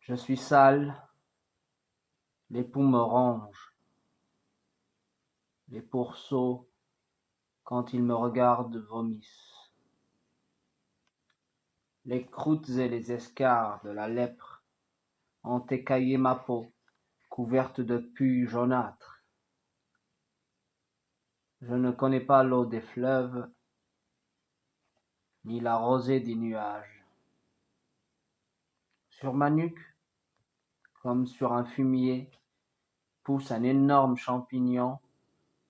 Je suis sale, les poux me rongent, les pourceaux, quand ils me regardent, vomissent. Les croûtes et les escarres de la lèpre ont écaillé ma peau, couverte de pus jaunâtres. Je ne connais pas l'eau des fleuves, ni la rosée des nuages. Sur ma nuque, comme sur un fumier, pousse un énorme champignon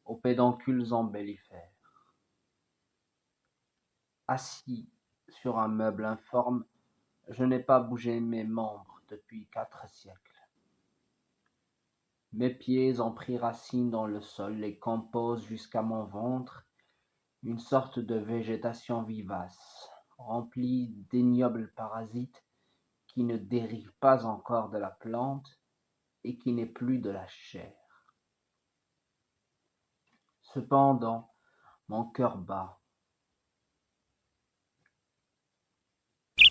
aux pédoncules embellifères. Assis sur un meuble informe, je n'ai pas bougé mes membres depuis 4 siècles. Mes pieds ont pris racine dans le sol et composent jusqu'à mon ventre une sorte de végétation vivace, remplie d'ignobles parasites qui ne dérivent pas encore de la plante et qui n'est plus de la chair. Cependant, mon cœur bat.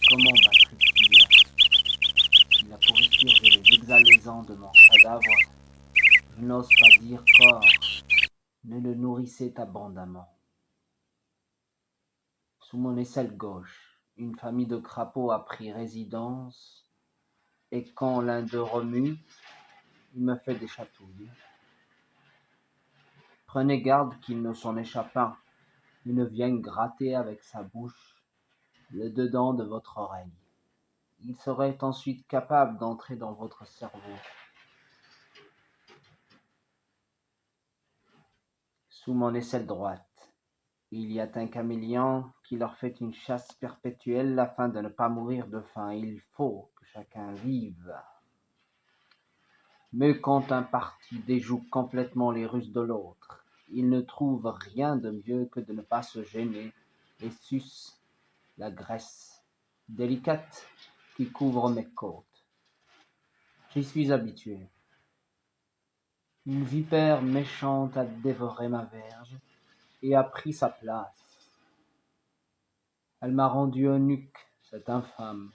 Comment batterait-il? La pourriture et les exhalaisons de mon cadavre, je n'ose pas dire corps, ne le nourrissaient abondamment. Sous mon aisselle gauche, une famille de crapauds a pris résidence, et quand l'un d'eux remue, il me fait des chatouilles. Prenez garde qu'il ne s'en échappe un, il ne vienne gratter avec sa bouche le dedans de votre oreille. Il serait ensuite capable d'entrer dans votre cerveau. Sous mon aisselle droite, il y a un caméléon qui leur fait une chasse perpétuelle afin de ne pas mourir de faim. Il faut que chacun vive. Mais quand un parti déjoue complètement les ruses de l'autre, il ne trouve rien de mieux que de ne pas se gêner et suce la graisse délicate qui couvre mes côtes. J'y suis habitué. Une vipère méchante a dévoré ma verge et a pris sa place. Elle m'a rendu eunuque, cette infâme.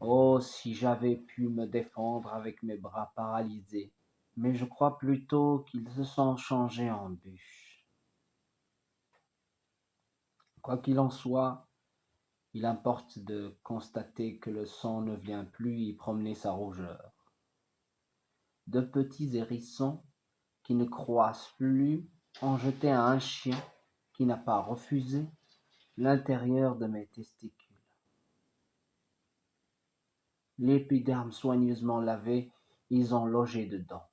Oh, si j'avais pu me défendre avec mes bras paralysés, mais je crois plutôt qu'ils se sont changés en bûches. Quoi qu'il en soit, il importe de constater que le sang ne vient plus y promener sa rougeur. De petits hérissons qui ne croissent plus ont jeté à un chien qui n'a pas refusé l'intérieur de mes testicules. L'épiderme soigneusement lavé, ils ont logé dedans.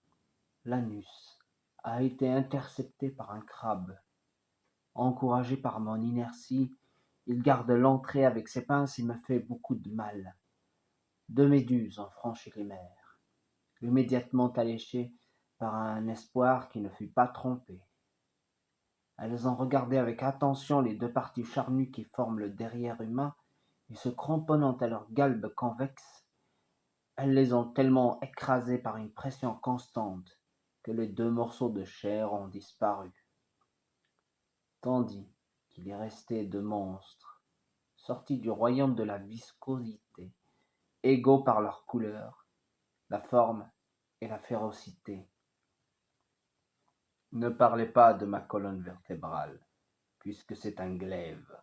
L'anus a été intercepté par un crabe. Encouragé par mon inertie, il garde l'entrée avec ses pinces et me fait beaucoup de mal. 2 méduses ont franchi les mers, immédiatement alléchées par un espoir qui ne fut pas trompé. Elles ont regardé avec attention les 2 parties charnues qui forment le derrière humain, et se cramponnant à leur galbe convexe, elles les ont tellement écrasées par une pression constante que les 2 morceaux de chair ont disparu, tandis qu'il est resté 2 monstres, sortis du royaume de la viscosité, égaux par leur couleur, la forme et la férocité. Ne parlez pas de ma colonne vertébrale, puisque c'est un glaive.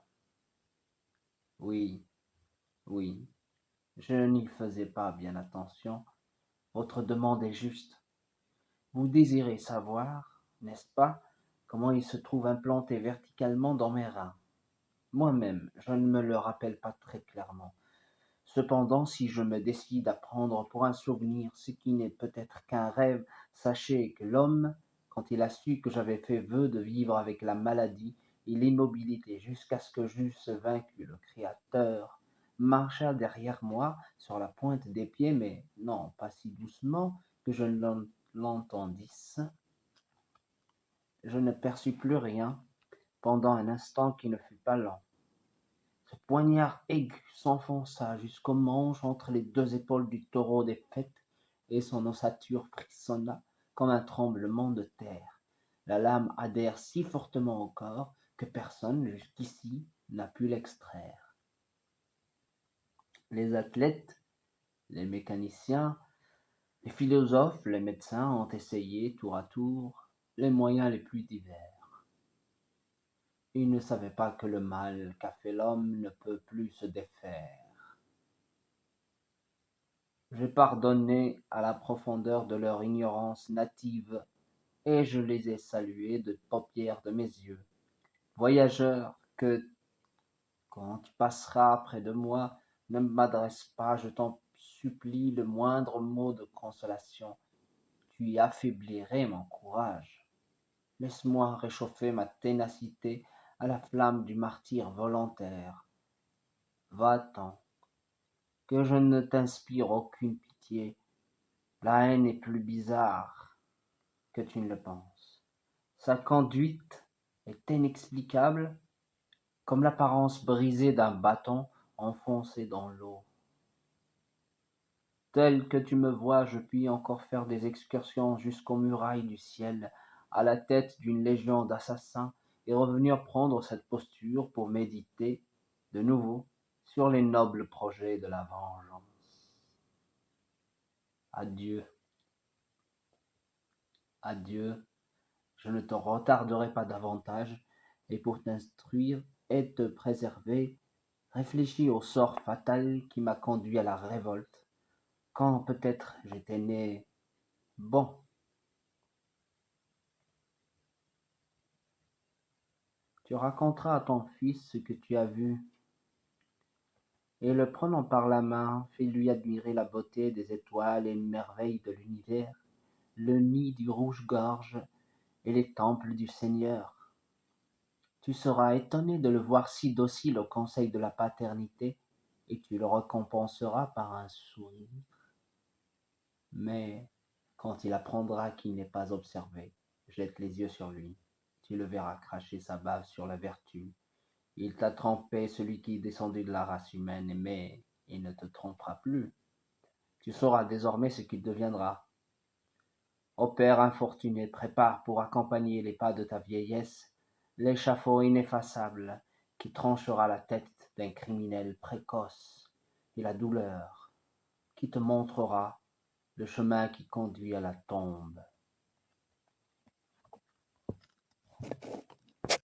Oui, oui, je n'y faisais pas bien attention. Votre demande est juste. Vous désirez savoir, n'est-ce pas, comment il se trouve implanté verticalement dans mes reins. Moi-même, je ne me le rappelle pas très clairement. Cependant, si je me décide à prendre pour un souvenir ce qui n'est peut-être qu'un rêve, sachez que l'homme, quand il a su que j'avais fait vœu de vivre avec la maladie et l'immobilité jusqu'à ce que j'eusse vaincu le Créateur, marcha derrière moi sur la pointe des pieds, mais non pas si doucement que je ne l'entendisse. Je ne perçus plus rien pendant un instant qui ne fut pas long. Ce poignard aigu s'enfonça jusqu'au manche entre les 2 épaules du taureau des fêtes, et son ossature frissonna comme un tremblement de terre. La lame adhère si fortement au corps que personne, jusqu'ici, n'a pu l'extraire. Les athlètes Les mécaniciens, les philosophes, les médecins ont essayé tour à tour les moyens les plus divers. Ils ne savaient pas que le mal qu'a fait l'homme ne peut plus se défaire. J'ai pardonné à la profondeur de leur ignorance native, et je les ai salués de paupières de mes yeux. Voyageur, que, quand tu passeras près de moi, ne m'adresse pas, je t'en supplie, le moindre mot de consolation. Tu y affaiblirais mon courage. Laisse-moi réchauffer ma ténacité à la flamme du martyre volontaire. Va-t'en, que je ne t'inspire aucune pitié. La haine est plus bizarre que tu ne le penses. Sa conduite est inexplicable, comme l'apparence brisée d'un bâton enfoncé dans l'eau. Tel que tu me vois, je puis encore faire des excursions jusqu'aux murailles du ciel, à la tête d'une légion d'assassins, et revenir prendre cette posture pour méditer, de nouveau, sur les nobles projets de la vengeance. Adieu, adieu, je ne te retarderai pas davantage, et pour t'instruire et te préserver, réfléchis au sort fatal qui m'a conduit à la révolte, quand peut-être j'étais né bon. Tu raconteras à ton fils ce que tu as vu, et le prenant par la main, fais-lui admirer la beauté des étoiles et les merveilles de l'univers, le nid du rouge-gorge et les temples du Seigneur. Tu seras étonné de le voir si docile au conseil de la paternité, et tu le récompenseras par un sourire. Mais quand il apprendra qu'il n'est pas observé, jette les yeux sur lui. Tu le verras cracher sa bave sur la vertu. Il t'a trompé, celui qui est descendu de la race humaine, mais il ne te trompera plus. Tu sauras désormais ce qu'il deviendra. Ô père infortuné, prépare pour accompagner les pas de ta vieillesse l'échafaud ineffaçable qui tranchera la tête d'un criminel précoce, et la douleur qui te montrera le chemin qui conduit à la tombe.